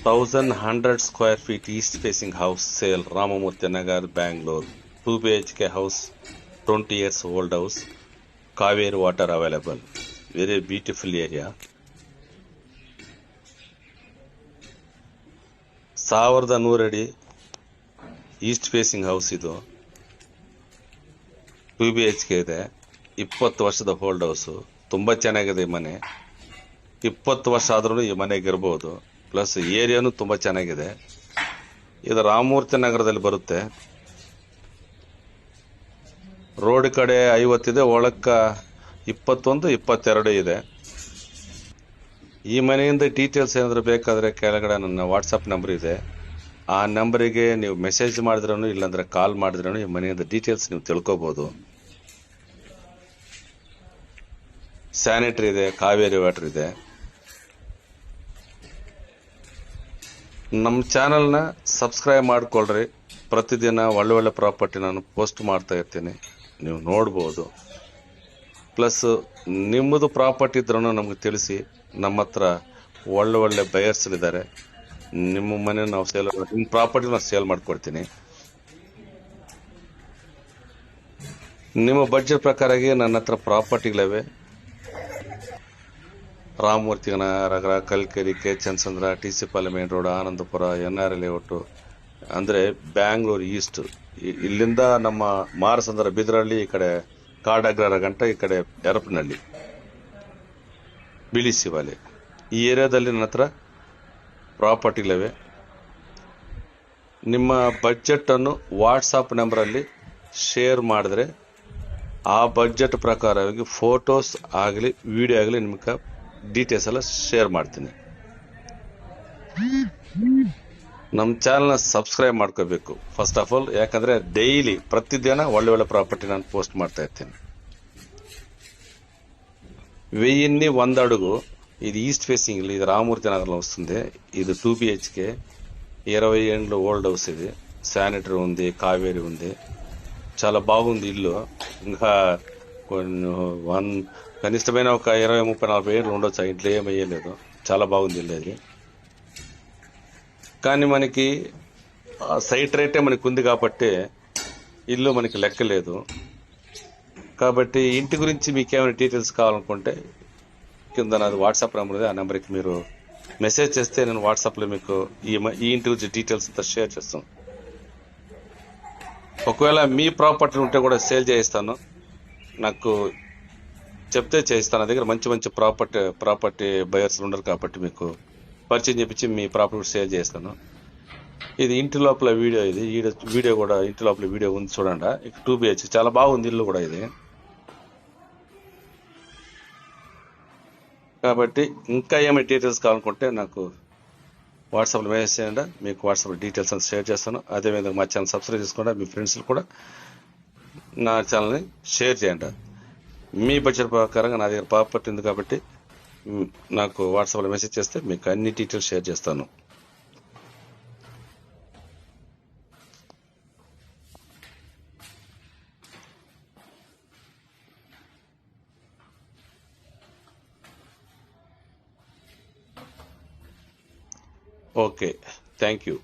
1100 square feet east facing house sale, Ramamurthy Nagar, Bangalore. 2 BHK house, 20 years old house, Kaveri water available. Very beautiful area. 1100 ಅಡಿ East facing house ಇದು. 2 BHK ಇದೆ. 20 ವರ್ಷದ old house. ತುಂಬ ಚೆನ್ನಾಗಿದೆ ಈ ಮನೆ. 20 ವರ್ಷ ಆದ್ರೂ ಈ ಮನೆಗೆ ಇರ್ಬೋದು. ಪ್ಲಸ್ ಏರಿಯಾನು ತುಂಬ ಚೆನ್ನಾಗಿದೆ. ಇದು ರಾಮಮೂರ್ತಿ ನಗರದಲ್ಲಿ ಬರುತ್ತೆ. ರೋಡ್ ಕಡೆ 50 ಇದೆ, ಒಳಕ್ಕ 21, 22 ಇದೆ. ಈ ಮನೆಯಿಂದ ಡೀಟೇಲ್ಸ್ ಏನಾದರೂ ಬೇಕಾದರೆ ಕೆಳಗಡೆ ನನ್ನ ವಾಟ್ಸಪ್ ನಂಬರ್ ಇದೆ. ಆ ನಂಬರಿಗೆ ನೀವು ಮೆಸೇಜ್ ಮಾಡಿದ್ರೂ ಇಲ್ಲಾಂದ್ರೆ ಕಾಲ್ ಮಾಡಿದ್ರೂ ಈ ಮನೆಯಿಂದ ಡೀಟೇಲ್ಸ್ ನೀವು ತಿಳ್ಕೊಬೋದು. ಸ್ಯಾನಿಟರಿ ಇದೆ, ಕಾವೇರಿ ವಾಟರ್ ಇದೆ. ನಮ್ಮ ಚಾನಲ್ನ ಸಬ್ಸ್ಕ್ರೈಬ್ ಮಾಡ್ಕೊಳ್ರಿ. ಪ್ರತಿದಿನ ಒಳ್ಳೆ ಪ್ರಾಪರ್ಟಿ ನಾನು ಪೋಸ್ಟ್ ಮಾಡ್ತಾ ಇರ್ತೀನಿ, ನೀವು ನೋಡ್ಬೋದು. ಪ್ಲಸ್ ನಿಮ್ಮದು ಪ್ರಾಪರ್ಟಿ ಇದ್ರೂ ನಮ್ಗೆ ತಿಳಿಸಿ. ನಮ್ಮ ಹತ್ರ ಒಳ್ಳೆ ಬಯರ್ಸ್ ಇದ್ದಾರೆ. ನಿಮ್ಮ ಮನೆ ನಾವು ನಿಮ್ಮ ಪ್ರಾಪರ್ಟಿ ನಾವು ಸೇಲ್ ಮಾಡ್ಕೊಡ್ತೀನಿ. ನಿಮ್ಮ ಬಡ್ಜೆಟ್ ಪ್ರಕಾರವಾಗಿ ನನ್ನ ಹತ್ರ ಪ್ರಾಪರ್ಟಿಗಳಿವೆ. Ramamurthy Nagar, Kalkere, K Chandrasandra, TC Palya main road, Anandapura, NR layout, ಅಂದರೆ ಬ್ಯಾಂಗ್ಳೂರ್ ಈಸ್ಟ್. ಇಲ್ಲಿಂದ ನಮ್ಮ ಮಾರಸಂದ್ರ, ಬಿದರಳ್ಳಿ, ಈ ಕಡೆ ಕಾಡಗ್ರರ ಗಂಟ, ಈ ಕಡೆ ಯರಪನಹಳ್ಳಿ, ಬಿಳಿ ಶಿವಾಲಿ, ಈ ಏರಿಯಾದಲ್ಲಿ ನನ್ನ ಹತ್ರ ಪ್ರಾಪರ್ಟಿಗಳಿವೆ. ನಿಮ್ಮ ಬಡ್ಜೆಟನ್ನು ವಾಟ್ಸಪ್ ನಂಬರಲ್ಲಿ ಶೇರ್ ಮಾಡಿದ್ರೆ ಆ ಬಡ್ಜೆಟ್ ಪ್ರಕಾರವಾಗಿ ಫೋಟೋಸ್ ಆಗಲಿ ವಿಡಿಯೋ ಆಗಲಿ ನಿಮ್ಗೆ ಡೀಟೇಲ್ಸ್ ಎಲ್ಲ ಶೇರ್ ಮಾಡ್ತೀನಿ. ನಮ್ಮ ಚಾನಲ್ನ ಸಬ್ಸ್ಕ್ರೈಬ್ ಮಾಡ್ಕೋಬೇಕು ಫಸ್ಟ್ ಆಫ್ ಆಲ್. ಯಾಕಂದ್ರೆ ಡೈಲಿ ಪ್ರತಿದಿನ ಒಳ್ಳೆ ಪ್ರಾಪರ್ಟಿ ನಾನು ಪೋಸ್ಟ್ ಮಾಡ್ತಾ ಇರ್ತೀನಿ. 1001 అడుగు. ఇది ఈస్ట్ ఫేసింగ్ ఇల్లు. ఇది రామమూర్తి నగర్లో వస్తుంది. ఇది 2 BHK, 20 ఏండ్లు ఓల్డ్ హౌస్. ఇది శానిటరీ ఉంది, కావేరి ఉంది. చాలా బాగుంది ఇల్లు. ఇంకా కనిష్టమైన ఒక 20, 30, 40 ఏళ్ళు ఉండొచ్చు. ఆ ఇంట్లో ఏమయ్యలేదు. చాలా బాగుంది ఇల్లు అది. కానీ మనకి సైట్ రేటే మనకు ఉంది కాబట్టి ఇల్లు మనకి లెక్కలేదు. కాబట్టి ఇంటి గురించి మీకు ఏమైనా డీటెయిల్స్ కావాలనుకుంటే కింద నాది వాట్సాప్ నెంబర్ ఉంది. ఆ నెంబర్కి మీరు మెసేజ్ చేస్తే నేను వాట్సాప్లో మీకు ఈ ఇంటి గురించి డీటెయిల్స్ అంతా షేర్ చేస్తాను. ఒకవేళ మీ ప్రాపర్టీ ఉంటే కూడా సేల్ చేయిస్తాను. నాకు చెప్తే చేయిస్తాను. నా దగ్గర మంచి ప్రాపర్టీ బయర్స్ ఉండరు కాబట్టి మీకు పరిచయం చేపించి మీ ప్రాపర్టీ సేల్ చేస్తాను. ఇది ఇంటి లోపల వీడియో. ఇది వీడియో కూడా ఇంటి లోపల వీడియో ఉంది చూడండి. 2 BHK చాలా బాగుంది ఇల్లు కూడా ఇది. కాబట్టి ఇంకా ఏమైనా డీటెయిల్స్ కావాలనుకుంటే నాకు వాట్సాప్లో మెసేజ్ చేయండి. మీకు వాట్సాప్లో డీటెయిల్స్ అంతా షేర్ చేస్తాను. అదేవిధంగా మా ఛానల్ సబ్స్క్రైబ్ చేసుకోండి. మీ ఫ్రెండ్స్కి కూడా నా ఛానల్ని షేర్ చేయండి. మీ బడ్జెట్ ప్రకారంగా నా దగ్గర ప్రాపర్టీ ఉంది కాబట్టి నాకు వాట్సాప్లో మెసేజ్ చేస్తే మీకు అన్ని డీటెయిల్స్ షేర్ చేస్తాను. Okay, thank you.